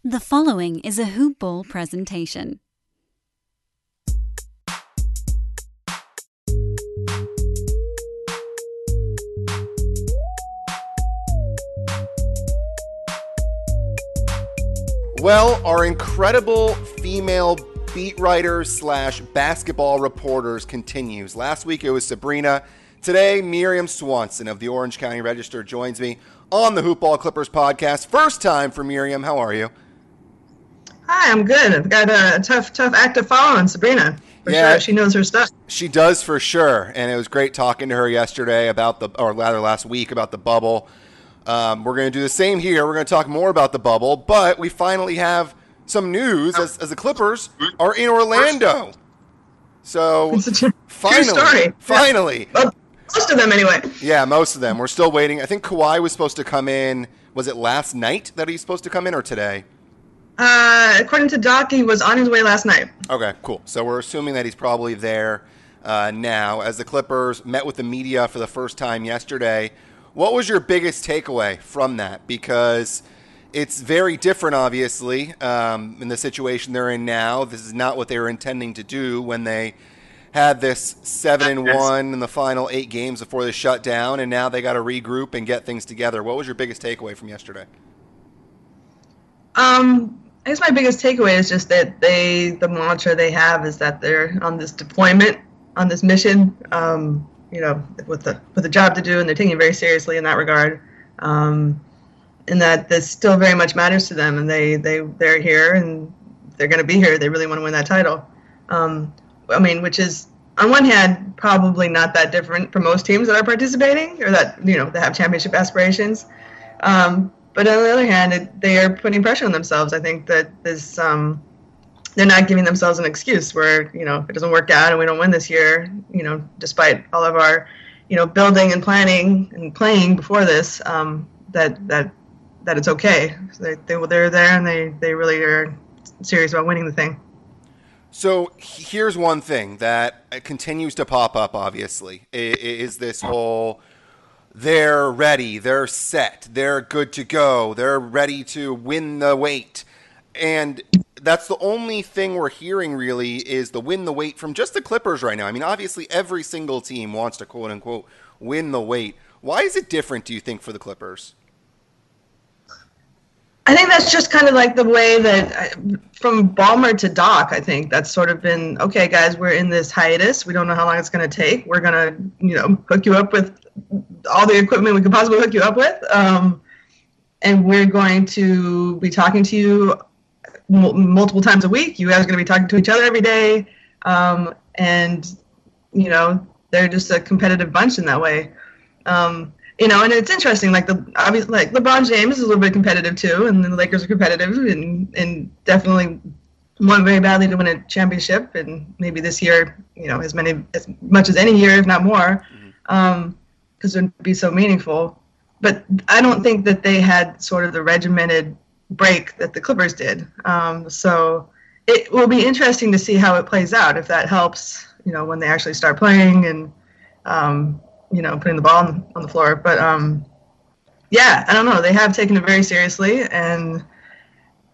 The following is a Hoop Ball presentation. Well, our incredible female beat writers slash basketball reporters continues. Last week it was Sabrina. Today, Mirjam Swanson of the Orange County Register joins me on the Hoop Ball Clippers podcast. First time for Mirjam. How are you? Hi, I'm good. I've got a tough act to follow on Sabrina. For sure. She knows her stuff. She does for sure. And it was great talking to her yesterday last week about the bubble. We're going to do the same here. We're going to talk more about the bubble, but we finally have some news as the Clippers are in Orlando. So it's a true finally, story. Well, most of them anyway. Yeah, most of them. We're still waiting. I think Kawhi was supposed to come in. Was it last night that he's supposed to come in or today? According to Doc, he was on his way last night. Okay, cool. So we're assuming that he's probably there now. As the Clippers met with the media for the first time yesterday, what was your biggest takeaway from that? Because it's very different, obviously, in the situation they're in now. This is not what they were intending to do when they had this 7-1 in the final 8 games before the shutdown, and now they got to regroup and get things together. What was your biggest takeaway from yesterday? I guess my biggest takeaway is just that the mantra they have is that they're on this deployment, on this mission, with the job to do, and they're taking it very seriously in that regard. And that this still very much matters to them, and they're here and they're going to be here. They really want to win that title. Which is on one hand probably not that different for most teams that are participating or that that have championship aspirations. But on the other hand, they are putting pressure on themselves. I think that this they're not giving themselves an excuse where if it doesn't work out and we don't win this year, despite all of our building and planning and playing before this, that it's okay. So they're there and they really are serious about winning the thing. So here's one thing that continues to pop up, obviously, is this whole they're ready, they're set, they're good to go, they're ready to win the weight. And that's the only thing we're hearing really is the win the weight from just the Clippers right now. I mean, obviously every single team wants to quote unquote win the weight. Why is it different, do you think, for the Clippers? I think that's just kind of like the way that from Ballmer to Doc, I think that's sort of been, okay, guys, we're in this hiatus. We don't know how long it's going to take. We're going to, hook you up with all the equipment we could possibly hook you up with. And we're going to be talking to you multiple times a week. You guys are going to be talking to each other every day. And they're just a competitive bunch in that way. And it's interesting, LeBron James is a little bit competitive too, and the Lakers are competitive and definitely want very badly to win a championship, and maybe this year, as much as any year, if not more, because it would be so meaningful. But I don't think that they had sort of the regimented break that the Clippers did. So it will be interesting to see how it plays out, if that helps, when they actually start playing and, putting the ball on the floor. But, I don't know. They have taken it very seriously, and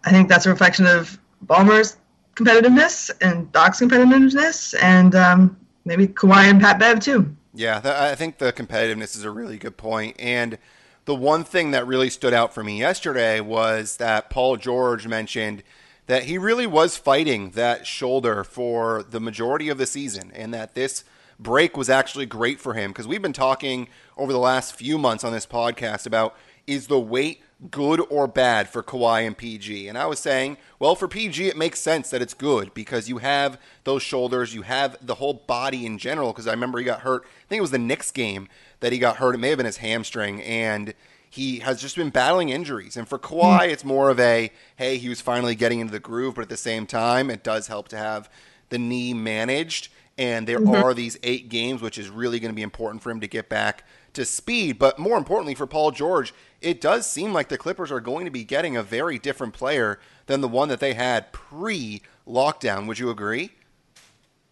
I think that's a reflection of Ballmer's competitiveness and Doc's competitiveness, and maybe Kawhi and Pat Bev too. Yeah, I think the competitiveness is a really good point. And the one thing that really stood out for me yesterday was that Paul George mentioned that he really was fighting that shoulder for the majority of the season, and that this break was actually great for him, because we've been talking over the last few months on this podcast about, is the weight good or bad for Kawhi and PG? And I was saying, well, for PG it makes sense that it's good, because you have those shoulders, you have the whole body in general, because I remember he got hurt, I think it was the Knicks game that he got hurt, it may have been his hamstring, and he has just been battling injuries. And for Kawhi, it's more of a, hey, he was finally getting into the groove, but at the same time, it does help to have the knee managed. And there are these 8 games, which is really going to be important for him to get back to speed. But more importantly for Paul George, it does seem like the Clippers are going to be getting a very different player than the one that they had pre-lockdown. Would you agree?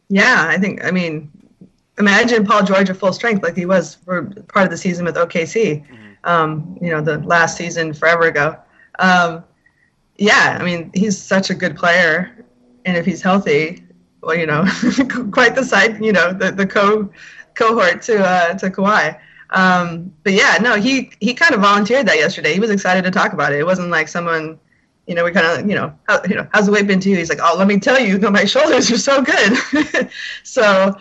Yeah, imagine Paul George at full strength like he was for part of the season with OKC, the last season forever ago. yeah, I mean, he's such a good player, and if he's healthy, well, quite the side, the cohort to Kawhi. But yeah, no, he kind of volunteered that yesterday. He was excited to talk about it. It wasn't like someone, we kind of, how's the weight been to you? He's like, oh, let me tell you, my shoulders are so good. So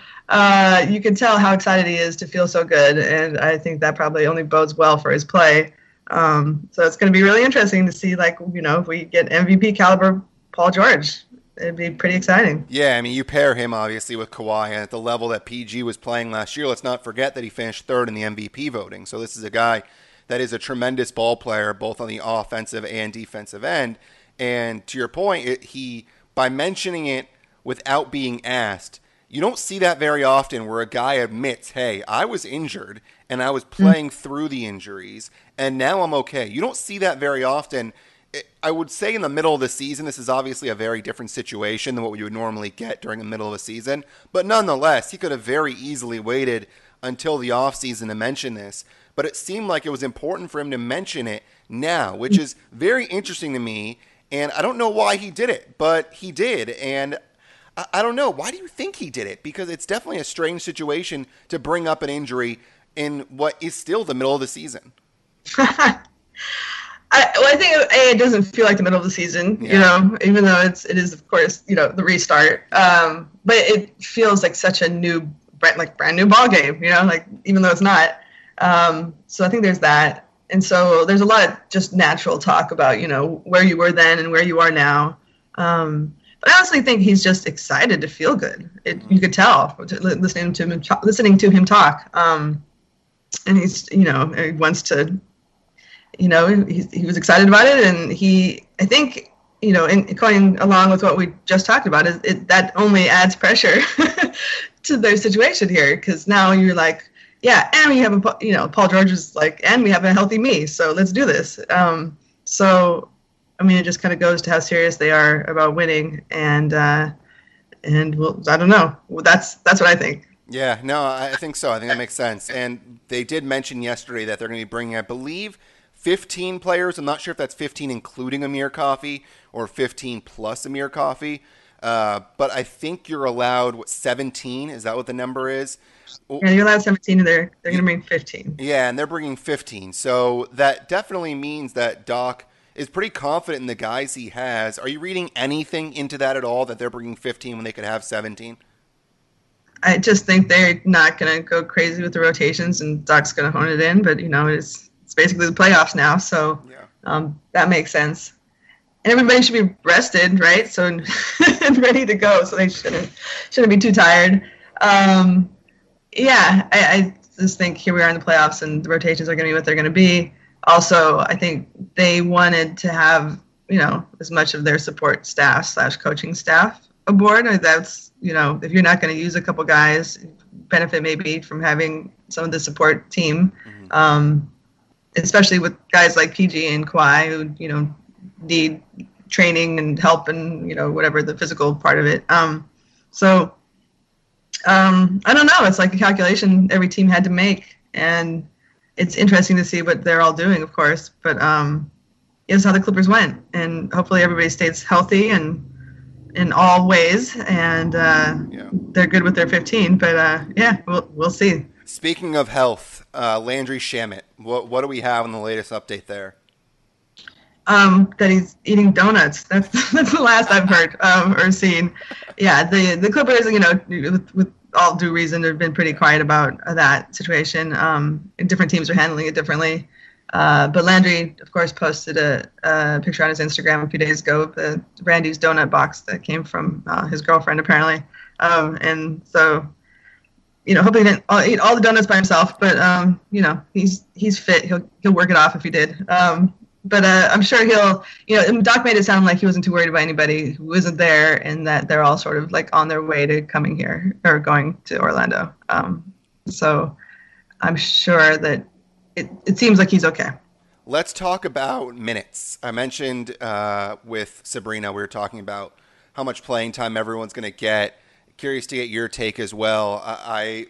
you can tell how excited he is to feel so good, and I think that probably only bodes well for his play. So it's going to be really interesting to see, if we get MVP caliber Paul George. It'd be pretty exciting. Yeah, I mean, you pair him obviously with Kawhi, and at the level that PG was playing last year, let's not forget that he finished third in the MVP voting. So this is a guy that is a tremendous ball player, both on the offensive and defensive end. And to your point, by mentioning it without being asked, you don't see that very often where a guy admits, hey, I was injured and I was playing through the injuries and now I'm okay. You don't see that very often. I would say in the middle of the season, this is obviously a very different situation than what we would normally get during the middle of a season. But nonetheless, he could have very easily waited until the offseason to mention this. But it seemed like it was important for him to mention it now, which is very interesting to me. And I don't know why he did it, but he did. And I don't know. Why do you think he did it? Because it's definitely a strange situation to bring up an injury in what is still the middle of the season. I think it doesn't feel like the middle of the season, even though it is of course, the restart. But it feels like such a brand new ball game, even though it's not. So I think there's that. And so there's a lot of just natural talk about, where you were then and where you are now. But I honestly think he's just excited to feel good. You could tell listening to him talk. And he's, he wants to, he was excited about it. And I think, in going along with what we just talked about, that only adds pressure to their situation here. Because now you're like, yeah, and we have Paul George is like, and we have a healthy me. So let's do this. I mean, it just kind of goes to how serious they are about winning, and I don't know. That's what I think. Yeah, no, I think so. I think that makes sense. And they did mention yesterday that they're going to be bringing, I believe, 15 players. I'm not sure if that's 15 including Amir Coffey or 15 plus Amir Coffey. But I think you're allowed 17. Is that what the number is? Yeah, you're allowed 17, and they're going to bring 15. Yeah, and they're bringing 15. So that definitely means that Doc is pretty confident in the guys he has. Are you reading anything into that at all, that they're bringing 15 when they could have 17? I just think they're not going to go crazy with the rotations, and Doc's going to hone it in. But, it's basically the playoffs now, so that makes sense. And everybody should be rested, right? So and ready to go, so they shouldn't be too tired. I just think here we are in the playoffs, and the rotations are going to be what they're going to be. Also, I think they wanted to have, as much of their support staff / coaching staff aboard. That's, if you're not going to use a couple guys, benefit maybe from having some of the support team, especially with guys like PG and Kawhi who, need training and help and, whatever the physical part of it. I don't know. It's like a calculation every team had to make, and it's interesting to see what they're all doing, of course, but is how the Clippers went, and hopefully everybody stays healthy and in all ways, and they're good with their 15. But we'll see. Speaking of health, Landry Shamet, what do we have in the latest update there? That he's eating donuts. That's the last I've heard or seen. Yeah, the Clippers, with all due reason, have been pretty quiet about that situation. And different teams are handling it differently. But Landry, of course, posted a picture on his Instagram a few days ago of the Randy's donut box that came from his girlfriend, apparently. And so, hopefully he didn't eat all the donuts by himself. But he's fit. He'll work it off if he did. But I'm sure he'll, Doc made it sound like he wasn't too worried about anybody who isn't there, and that they're all sort of like on their way to coming here or going to Orlando. So I'm sure that it seems like he's okay. Let's talk about minutes. I mentioned with Sabrina, we were talking about how much playing time everyone's going to get. Curious to get your take as well.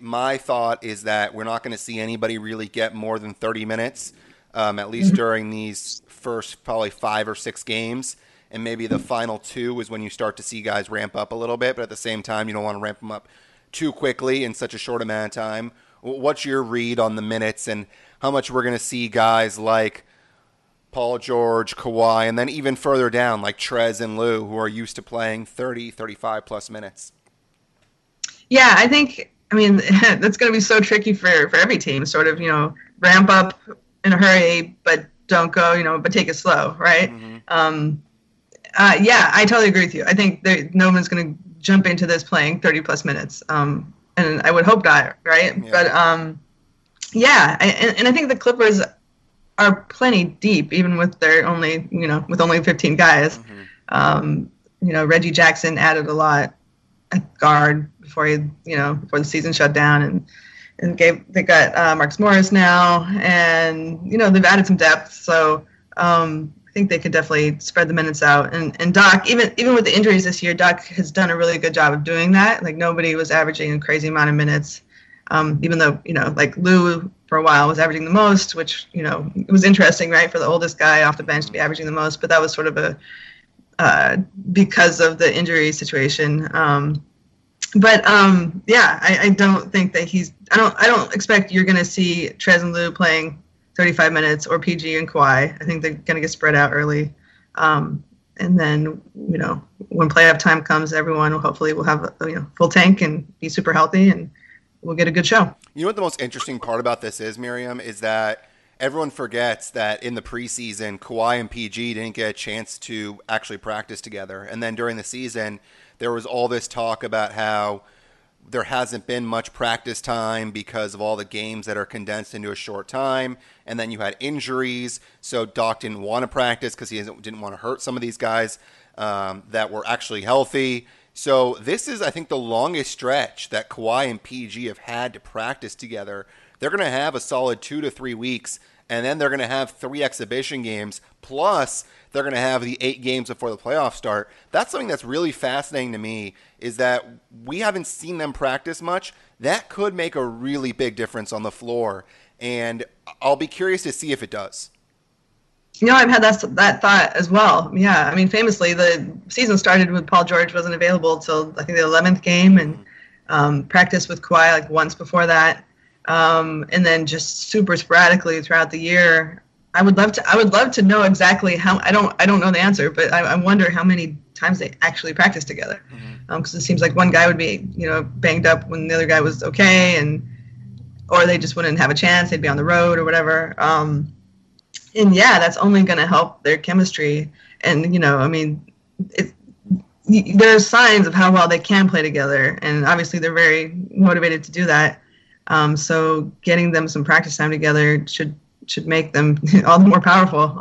My thought is that we're not going to see anybody really get more than 30 minutes. At least during these first probably 5 or 6 games. and maybe the final 2 is when you start to see guys ramp up a little bit, but at the same time, you don't want to ramp them up too quickly in such a short amount of time. What's your read on the minutes and how much we're going to see guys like Paul George, Kawhi, and then even further down like Trez and Lou, who are used to playing 30, 35 plus minutes? Yeah, I mean, that's going to be so tricky for every team, sort of, ramp up in a hurry, but don't go, but take it slow, right? Mm-hmm. Yeah, I totally agree with you. I think no one's going to jump into this playing 30 plus minutes. And I would hope not, right? Yeah. But, yeah, and I think the Clippers are plenty deep, even with their only 15 guys. Mm-hmm. Reggie Jackson added a lot at guard before before the season shut down, and they got Marcus Morris now, and they've added some depth. So I think they could definitely spread the minutes out. And Doc, even with the injuries this year, Doc has done a really good job of doing that. Like nobody was averaging a crazy amount of minutes, even though like Lou for a while was averaging the most, which it was interesting, right, for the oldest guy off the bench to be averaging the most. But that was sort of because of the injury situation. Yeah, I don't think that I don't expect you're going to see Trez and Lou playing 35 minutes or PG and Kawhi. I think they're going to get spread out early. And then, when playoff time comes, everyone hopefully will have a full tank and be super healthy, and we'll get a good show. You know what the most interesting part about this is, Mirjam, is that everyone forgets that in the preseason, Kawhi and PG didn't get a chance to actually practice together. And then during the season, there was all this talk about how there hasn't been much practice time because of all the games that are condensed into a short time. And then you had injuries. So Doc didn't want to practice because he didn't want to hurt some of these guys that were actually healthy. So this is, I think, the longest stretch that Kawhi and PG have had to practice together. They're going to have a solid 2 to 3 weeks, and then they're going to have 3 exhibition games, plus they're going to have the 8 games before the playoffs start. That's something that's really fascinating to me, is that we haven't seen them practice much. That could make a really big difference on the floor, and I'll be curious to see if it does. I've had that thought as well. Yeah, I mean, famously, the season started with Paul George wasn't available till I think the 11th game, and practiced with Kawhi like once before that, and then just super sporadically throughout the year. I would love to know exactly how. I don't know the answer, but I wonder how many times they actually practice together. Because it seems like one guy would be banged up when the other guy was okay, or they just wouldn't have a chance. They'd be on the road or whatever. And yeah, that's only going to help their chemistry. And, I mean, there are signs of how well they can play together. And obviously they're very motivated to do that. So getting them some practice time together should make them all the more powerful.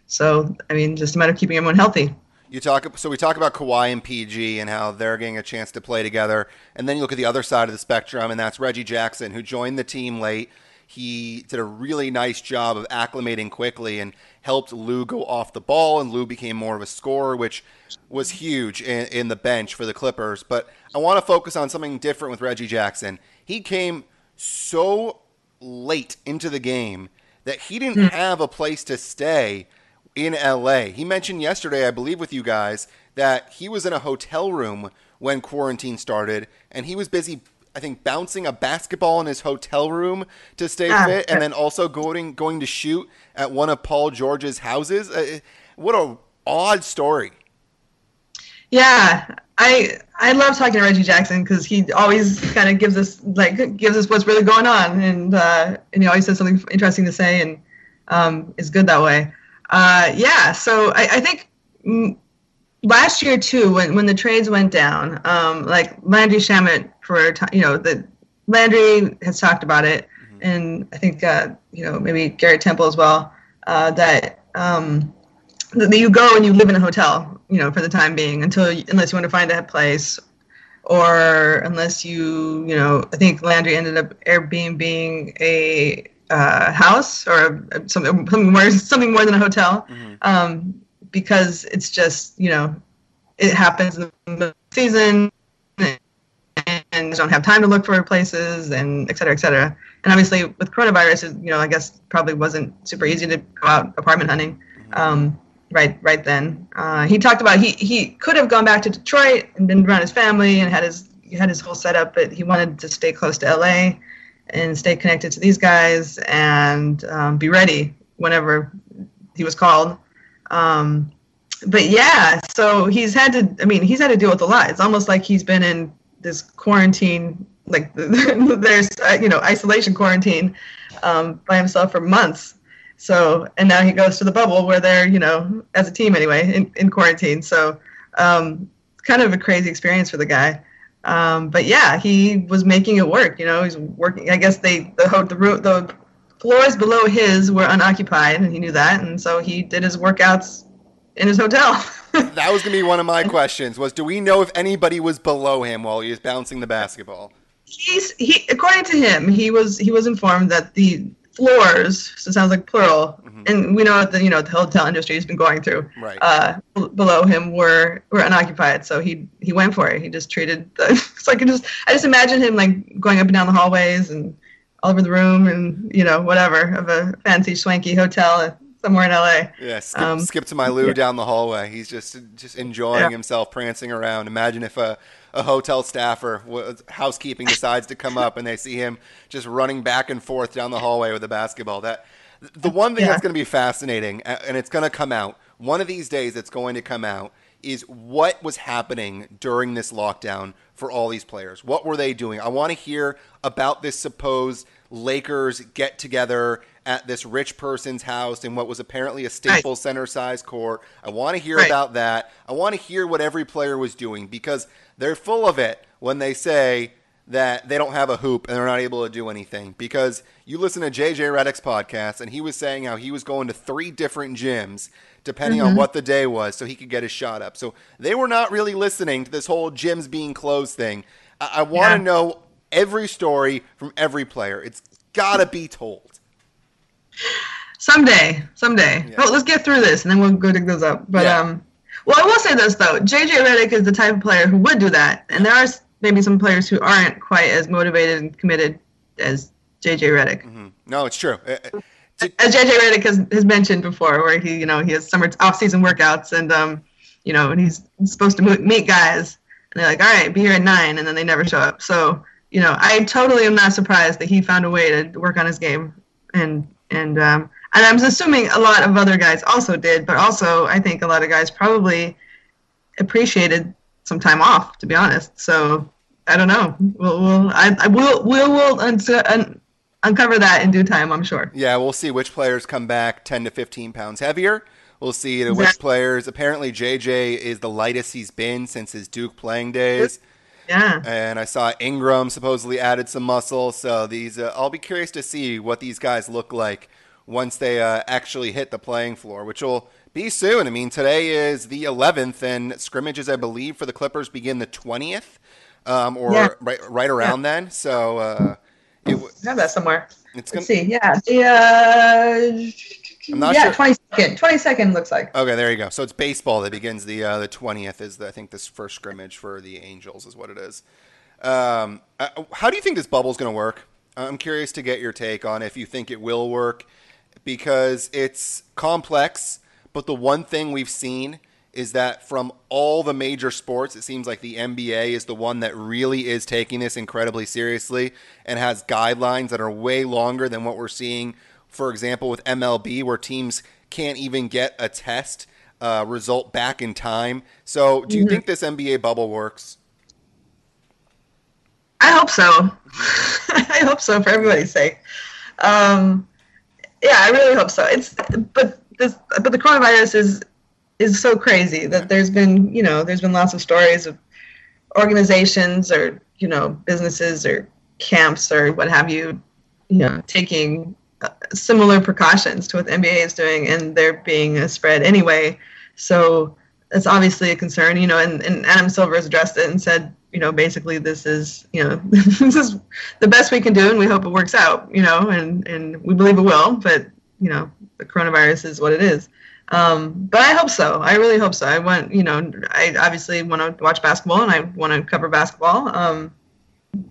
So, I mean, just a matter of keeping everyone healthy. We talk about Kawhi and PG and how they're getting a chance to play together. And then you look at the other side of the spectrum, and that's Reggie Jackson, who joined the team late. He did a really nice job of acclimating quickly and helped Lou go off the ball, and Lou became more of a scorer, which was huge in the bench for the Clippers. But I want to focus on something different with Reggie Jackson. He came so late into the game that he didn't have a place to stay in LA. He mentioned yesterday, I believe with you guys, that he was in a hotel room when quarantine started, and he was busy, I think, bouncing a basketball in his hotel room to stay fit, and then also going to shoot at one of Paul George's houses. What a odd story. Yeah, I love talking to Reggie Jackson because he always kind of gives us what's really going on, and he always has something interesting to say, and is good that way. Yeah, so I think last year too, when the trades went down, like Landry Shamet Landry has talked about it, and I think maybe Garrett Temple as well, that you go and you live in a hotel, for the time being unless you want to find a place, or unless I think Landry ended up Airbnb-ing a house or something more than a hotel, because it's just it happens in the season, and don't have time to look for places, and et cetera, et cetera. And obviously with coronavirus, I guess probably wasn't super easy to go out apartment hunting. right then. He talked about he could have gone back to Detroit and been around his family and had his whole setup, but he wanted to stay close to LA and stay connected to these guys and be ready whenever he was called. But yeah, so he's had to deal with a lot. It's almost like he's been in this quarantine, like there's isolation quarantine by himself for months. So, and now he goes to the bubble where they're, as a team anyway, in quarantine. So, kind of a crazy experience for the guy. But yeah, he was making it work. He's working. I guess the floors below his were unoccupied, and he knew that, and so he did his workouts in his hotel. That was gonna be one of my questions. Do we know if anybody was below him while he was bouncing the basketball? According to him, he was informed that the floors, so it sounds like plural, and we know that the hotel industry has been going through. Right. Below him were unoccupied, so he went for it. He just treated it's like I just imagine him like going up and down the hallways and all over the room and whatever of a fancy swanky hotel somewhere in LA. Yeah, skip to my Lou down the hallway. He's just enjoying himself, prancing around. Imagine if a hotel staffer, housekeeping, decides to come up and they see him just running back and forth down the hallway with a basketball. The one thing that's going to be fascinating, and it's going to come out, one of these days it's going to come out, is what was happening during this lockdown for all these players. What were they doing? I want to hear about this supposed Lakers get-together at this rich person's house in what was apparently a Staples Center-sized court. I want to hear about that. I want to hear what every player was doing, because they're full of it when they say that they don't have a hoop and they're not able to do anything. Because you listen to JJ Redick's podcast, and he was saying how he was going to 3 different gyms depending on what the day was so he could get his shot up. So they were not really listening to this whole gyms being closed thing. I want to know every story from every player. It's got to be told. Someday. Yeah. Well, let's get through this, and then we'll go dig those up. But well, I will say this though: JJ Redick is the type of player who would do that, and there are maybe some players who aren't quite as motivated and committed as JJ Redick. Mm-hmm. No, it's true. As JJ Redick has mentioned before, where he has summer off-season workouts, and and he's supposed to meet guys, and they're like, all right, be here at 9, and then they never show up. So I totally am not surprised that he found a way to work on his game, and I'm assuming a lot of other guys also did, but also I think a lot of guys probably appreciated some time off, to be honest. So I don't know. We'll uncover that in due time, I'm sure. Yeah, we'll see which players come back 10 to 15 pounds heavier. We'll see which players. Apparently, JJ is the lightest he's been since his Duke playing days. Yeah. And I saw Ingram supposedly added some muscle. So these, I'll be curious to see what these guys look like once they actually hit the playing floor, which will be soon. I mean, today is the 11th, and scrimmages, I believe, for the Clippers begin the 20th, right around then. So I have that somewhere. Let's see. Yeah. I'm not sure. 22nd looks like. Okay, there you go. So it's baseball that begins the 20th is I think this first scrimmage for the Angels is what it is. How do you think this bubble is going to work? I'm curious to get your take on if you think it will work, because it's complex. But the one thing we've seen is that from all the major sports, it seems like the NBA is the one that really is taking this incredibly seriously and has guidelines that are way longer than what we're seeing, for example, with MLB, where teams can't even get a test result back in time. So do you think this NBA bubble works? I hope so. I hope so, for everybody's sake. Yeah, I really hope so. But the coronavirus is so crazy that there's been lots of stories of organizations or businesses or camps or what have you, taking similar precautions to what the NBA is doing, and there being a spread anyway. So it's obviously a concern, and Adam Silver has addressed it and said, basically this is the best we can do, and we hope it works out, and we believe it will, but the coronavirus is what it is. But I hope so. I really hope so. I obviously want to watch basketball, and I want to cover basketball.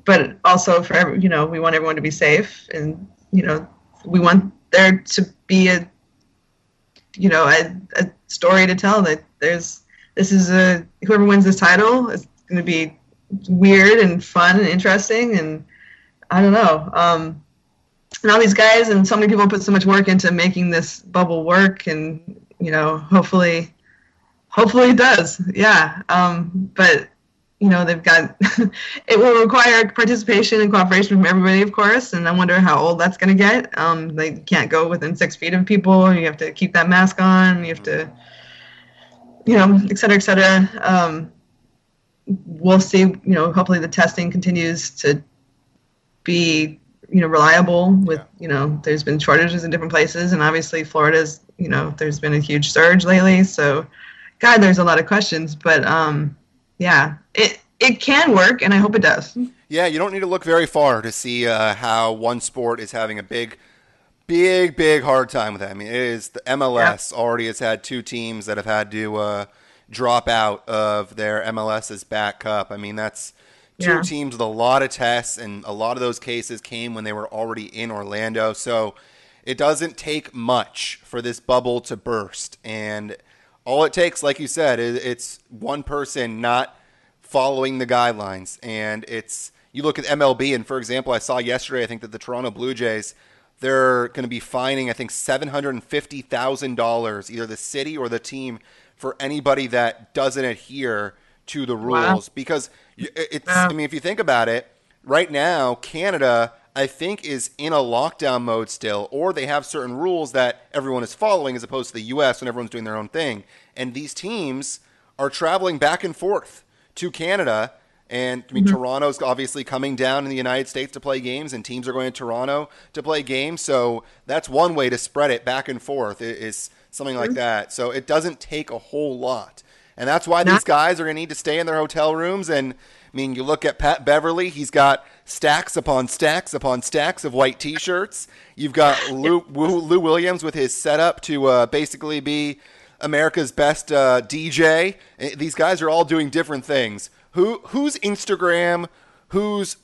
But also we want everyone to be safe, and we want there to be a story to tell. That whoever wins this title is going to be weird and fun and interesting, and I don't know. And all these guys and so many people put so much work into making this bubble work, and hopefully it does. Yeah. But they've got it will require participation and cooperation from everybody, of course, and I wonder how old that's going to get. They can't go within 6 feet of people. You have to keep that mask on. You have to, et cetera, et cetera. We'll see. Hopefully the testing continues to be reliable. With there's been shortages in different places, and obviously Florida's there's been a huge surge lately. So, God, there's a lot of questions, but yeah, it can work, and I hope it does. Yeah, you don't need to look very far to see how one sport is having a big hard time with that. I mean, it is the MLS already has had 2 teams that have had to drop out of their MLS's back cup. I mean, that's 2 teams with a lot of tests, and a lot of those cases came when they were already in Orlando. So it doesn't take much for this bubble to burst, and all it takes, like you said, is it's one person not following the guidelines. And you look at MLB, and for example, I saw yesterday, I think that the Toronto Blue Jays, they're going to be fining, I think, $750,000, either the city or the team, for anybody that doesn't adhere to the rules. Wow. Because I mean, if you think about it, right now, Canada, I think, is in a lockdown mode still, or they have certain rules that everyone is following as opposed to the U.S. when everyone's doing their own thing. And these teams are traveling back and forth to Canada. And I mean, Toronto's obviously coming down in the United States to play games, and teams are going to Toronto to play games. So that's one way to spread it back and forth, is something like that. So it doesn't take a whole lot. And that's why these guys are going to need to stay in their hotel rooms. And I mean, you look at Pat Beverly, he's got stacks upon stacks upon stacks of white T-shirts. You've got Lou Williams with his setup to basically be America's best DJ. These guys are all doing different things. Whose Instagram, whose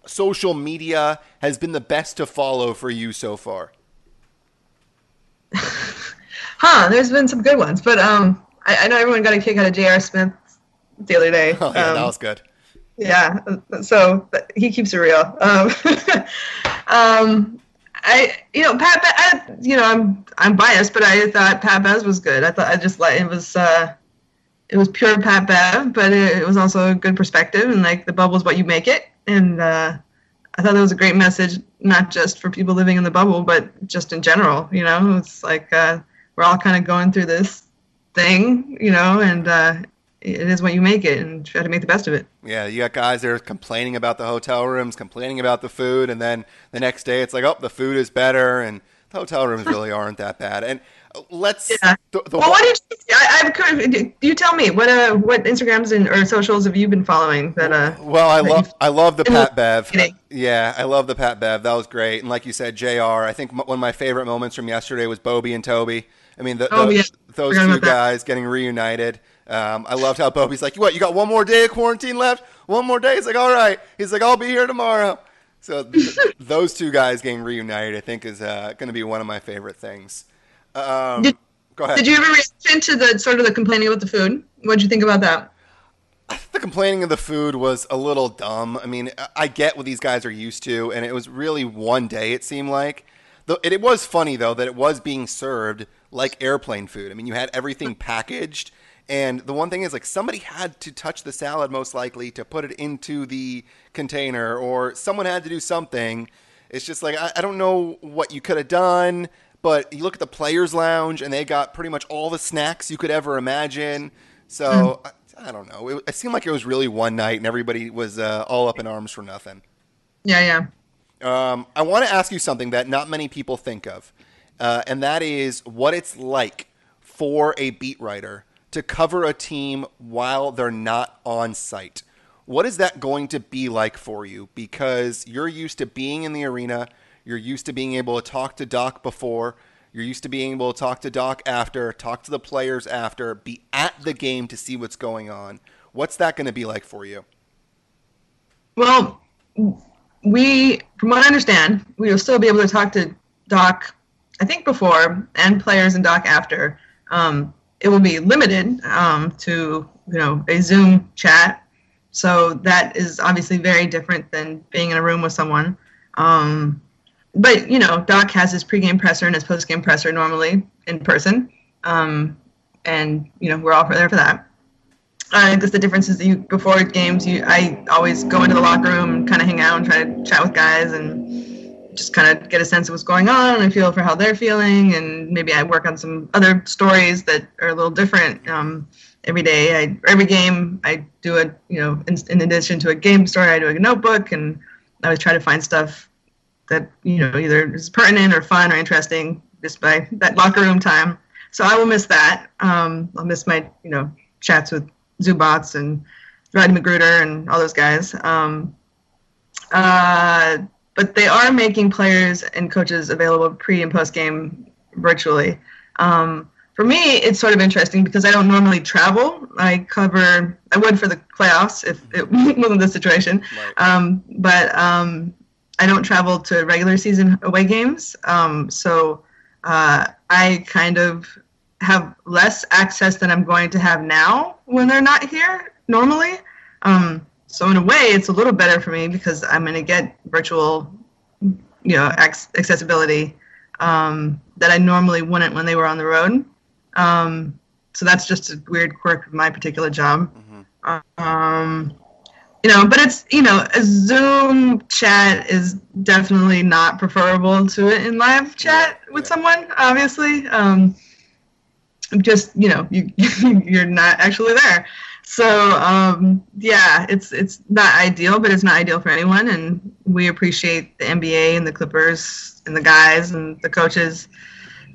social media has been the best to follow for you so far? There's been some good ones, but I know everyone got a kick out of J.R. Smith the other day. Oh, yeah, that was good. Yeah, so he keeps it real. I'm biased, but I thought Pat Bev was good. It was pure Pat Bev, but it was also a good perspective, and like the bubble's what you make it. And I thought that was a great message, not just for people living in the bubble, but just in general. It's like we're all kind of going through this thing, and it is what you make it, and try to make the best of it. Yeah, you got guys that are complaining about the hotel rooms, complaining about the food, and then the next day it's like, oh, the food is better, and the hotel rooms really aren't that bad. And let's. Yeah. What did you tell me? What Instagrams or socials have you been following? Well, I love the Pat Bev. Yeah, I love the Pat Bev. That was great. And like you said, JR, I think one of my favorite moments from yesterday was Bobby and Toby. I mean, those 2 guys getting reunited. I loved how Bobby's like, what, you got one more day of quarantine left? One more day? He's like, all right. He's like, I'll be here tomorrow. So those 2 guys getting reunited, I think, is going to be one of my favorite things. Go ahead. Did you ever react to the sort of the complaining about the food? What did you think about that? The complaining of the food was a little dumb. I mean, I get what these guys are used to, and it was really one day, it seemed like. It was funny, though, that it was being served like airplane food. I mean, you had everything packaged. And the one thing is, like, somebody had to touch the salad most likely to put it into the container, or someone had to do something. It's just like, I don't know what you could have done, but you look at the players' lounge and they got pretty much all the snacks you could ever imagine. So I don't know. It seemed like it was really one night and everybody was all up in arms for nothing. Yeah. I want to ask you something that not many people think of, and that is what it's like for a beat writer to cover a team while they're not on site. What is that going to be like for you? Because you're used to being in the arena. You're used to being able to talk to Doc before. You're used to being able to talk to Doc after, talk to the players after, be at the game to see what's going on. What's that going to be like for you? Well, from what I understand, we will still be able to talk to Doc I think before, and players in Doc after, it will be limited to a Zoom chat. So that is obviously very different than being in a room with someone. But Doc has his pregame presser and his postgame presser normally in person, and we're all there for that. I guess the difference is that before games, I always go into the locker room and kind of hang out and try to chat with guys and just kind of get a sense of what's going on and feel for how they're feeling, and maybe I work on some other stories that are a little different every day. Every game I do in addition to a game story, I do a notebook, and I always try to find stuff that either is pertinent or fun or interesting just by that locker room time. So I will miss that. I'll miss my chats with Zubats and Rodney Magruder and all those guys. But they are making players and coaches available pre and post game virtually. For me, it's sort of interesting because I don't normally travel. I would for the playoffs if it wasn't the situation. Right. But I don't travel to regular season away games. So I kind of have less access than I'm going to have now when they're not here normally. So in a way, it's a little better for me because I'm going to get virtual, accessibility that I normally wouldn't when they were on the road. So that's just a weird quirk of my particular job. Mm-hmm. But it's, a Zoom chat is definitely not preferable to it in live chat with someone, obviously. Just, you're not actually there. So, it's not ideal, but it's not ideal for anyone. And we appreciate the NBA and the Clippers and the guys and the coaches,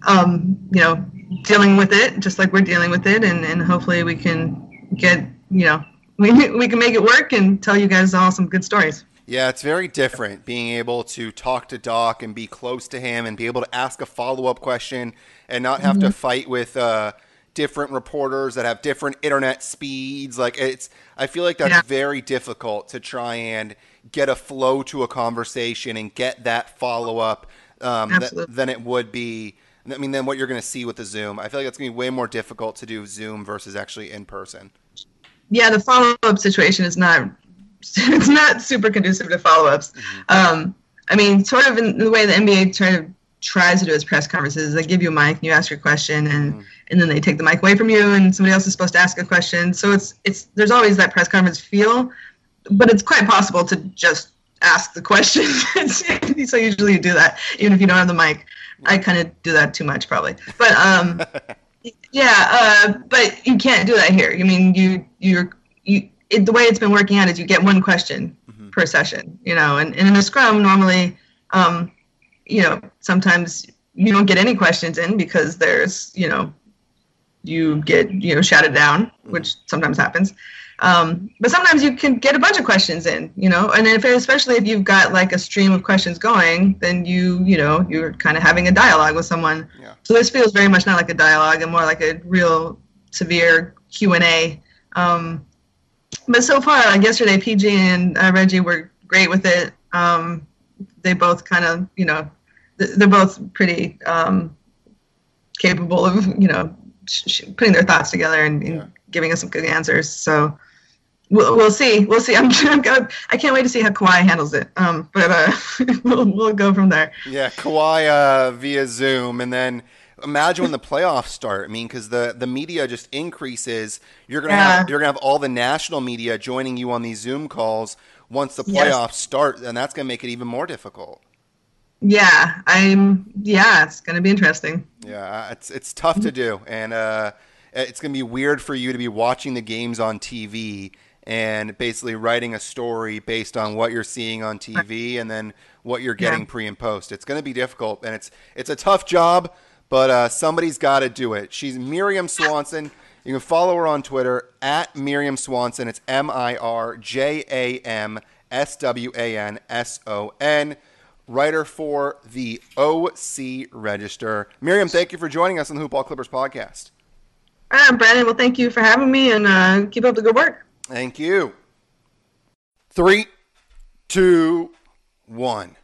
dealing with it just like we're dealing with it. And hopefully we can get, we can make it work and tell you guys all some good stories. Yeah, it's very different being able to talk to Doc and be close to him and be able to ask a follow-up question and not have to fight with different reporters that have different internet speeds. I feel like that's very difficult to try and get a flow to a conversation and get that follow-up than it would be. Than what you're going to see with the Zoom. I feel like it's going to be way more difficult to do Zoom versus actually in person. Yeah, the follow-up situation is not super conducive to follow-ups. Mm-hmm. Sort of in the way the NBA tries to do its press conferences, they give you a mic and you ask your question, and then they take the mic away from you, and somebody else is supposed to ask a question. So it's there's always that press conference feel, but it's quite possible to just ask the question. So usually you do that, even if you don't have the mic. I kind of do that too much, probably. But but you can't do that here. The way it's been working out is you get one question per session, and in a scrum normally, sometimes you don't get any questions in because there's, you get, shouted down, which sometimes happens. But sometimes you can get a bunch of questions in, and especially if you've got like a stream of questions going, then you're kind of having a dialogue with someone. Yeah. So this feels very much not like a dialogue and more like a real severe Q&A. But so far, like yesterday, PG and Reggie were great with it. They both kind of, they're both pretty capable of, putting their thoughts together and giving us some good answers. So we'll see. We'll see. I can't wait to see how Kawhi handles it. But we'll go from there. Yeah, Kawhi via Zoom, and then imagine when the playoffs start. Because the media just increases. You're gonna have all the national media joining you on these Zoom calls once the playoffs start, and that's gonna make it even more difficult. Yeah, it's gonna be interesting. Yeah, it's tough to do, and it's gonna be weird for you to be watching the games on TV and basically writing a story based on what you're seeing on TV and then what you're getting pre and post. It's gonna be difficult, and it's a tough job, but somebody's got to do it. She's Mirjam Swanson. You can follow her on Twitter at Mirjam Swanson. It's MirjamSwanson. Writer for the OC Register. Mirjam, thank you for joining us on the Hoop Ball Clippers podcast. All right, Brandon. Well, thank you for having me, and keep up the good work. Thank you. 3, 2, 1.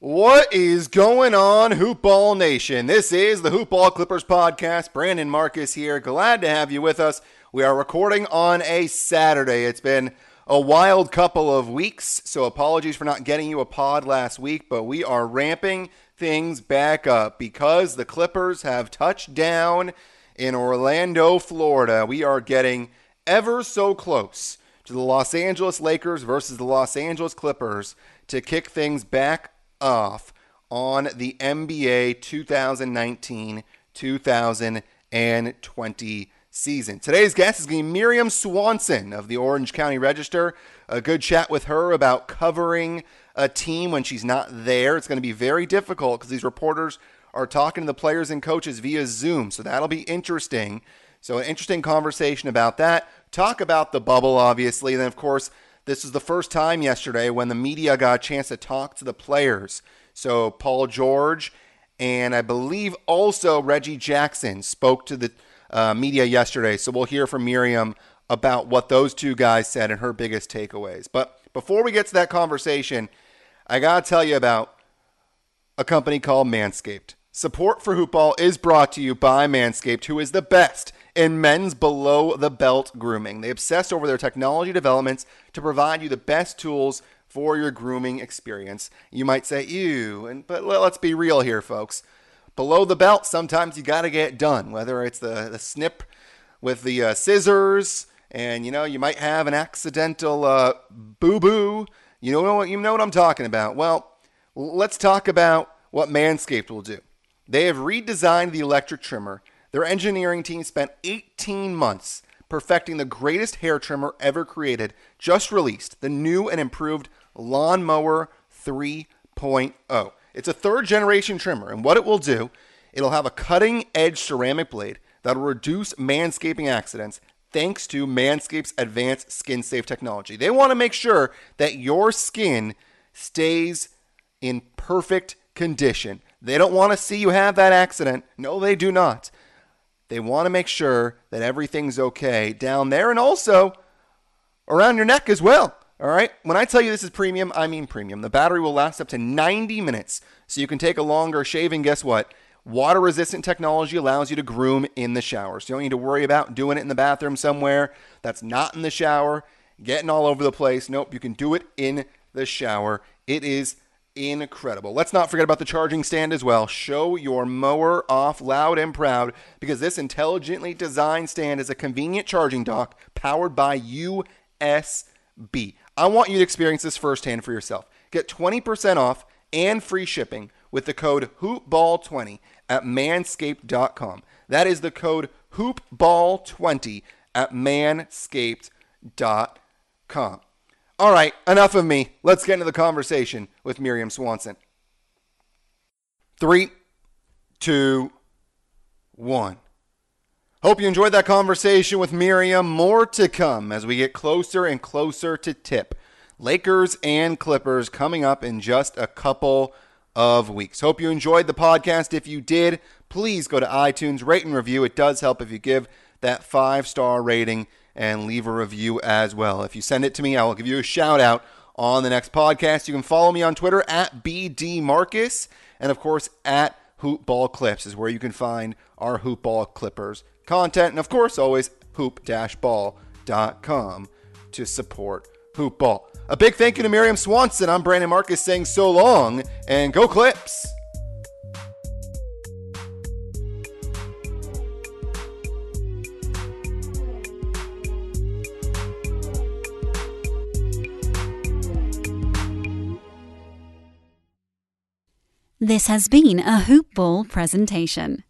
What is going on, Hoopball Nation? This is the Hoopball Clippers podcast. Brandon Marcus here. Glad to have you with us. We are recording on a Saturday. It's been a wild couple of weeks, so apologies for not getting you a pod last week, but we are ramping things back up because the Clippers have touched down in Orlando, Florida. We are getting ever so close to the Los Angeles Lakers versus the Los Angeles Clippers to kick things back off on the NBA 2019-2020 season. Today's guest is going to be Mirjam Swanson of the Orange County Register. A good chat with her about covering a team when she's not there. It's going to be very difficult because these reporters are talking to the players and coaches via Zoom, so that'll be interesting. So an interesting conversation about that. Talk about the bubble, obviously. And then, of course, this was the first time yesterday when the media got a chance to talk to the players. So Paul George and I believe also Reggie Jackson spoke to the media yesterday. So we'll hear from Mirjam about what those two guys said and her biggest takeaways. But before we get to that conversation, I got to tell you about a company called Manscaped. Support for Hoopball is brought to you by Manscaped, who is the best in men's below-the-belt grooming. They obsess over their technology developments to provide you the best tools for your grooming experience. You might say, ew, but let's be real here, folks. Below the belt, sometimes you got to get it done, whether it's the snip with the scissors, and you might have an accidental boo-boo. You know what I'm talking about. Well, let's talk about what Manscaped will do. They have redesigned the electric trimmer. Their engineering team spent 18 months perfecting the greatest hair trimmer ever created, just released, the new and improved Lawnmower 3.0. It's a third-generation trimmer, and what it will do, it'll have a cutting-edge ceramic blade that will reduce manscaping accidents thanks to Manscaped's advanced skin-safe technology. They want to make sure that your skin stays in perfect condition. They don't want to see you have that accident. No, they do not. They want to make sure that everything's okay down there and also around your neck as well. All right? When I tell you this is premium, I mean premium. The battery will last up to 90 minutes, so you can take a longer shave. And guess what? Water-resistant technology allows you to groom in the shower. So you don't need to worry about doing it in the bathroom somewhere that's not in the shower, getting all over the place. Nope, you can do it in the shower. It is incredible. Let's not forget about the charging stand as well. Show your mower off loud and proud because this intelligently designed stand is a convenient charging dock powered by USB. I want you to experience this firsthand for yourself. Get 20% off and free shipping with the code HoopBall20 at manscaped.com. That is the code HoopBall20 at manscaped.com. All right, enough of me. Let's get into the conversation with Mirjam Swanson. 3, 2, 1. Hope you enjoyed that conversation with Mirjam. More to come as we get closer and closer to tip. Lakers and Clippers coming up in just a couple of weeks. Hope you enjoyed the podcast. If you did, please go to iTunes, rate and review. It does help if you give that 5-star rating and leave a review as well. If you send it to me, I will give you a shout out on the next podcast. You can follow me on Twitter at BDMarcus, and of course at Hoopball Clips is where you can find our Hoopball Clippers content, and of course always hoop-ball.com to support Hoopball. A big thank you to Mirjam Swanson. I'm Brandon Marcus saying so long, and go Clips! This has been a Hoop Ball presentation.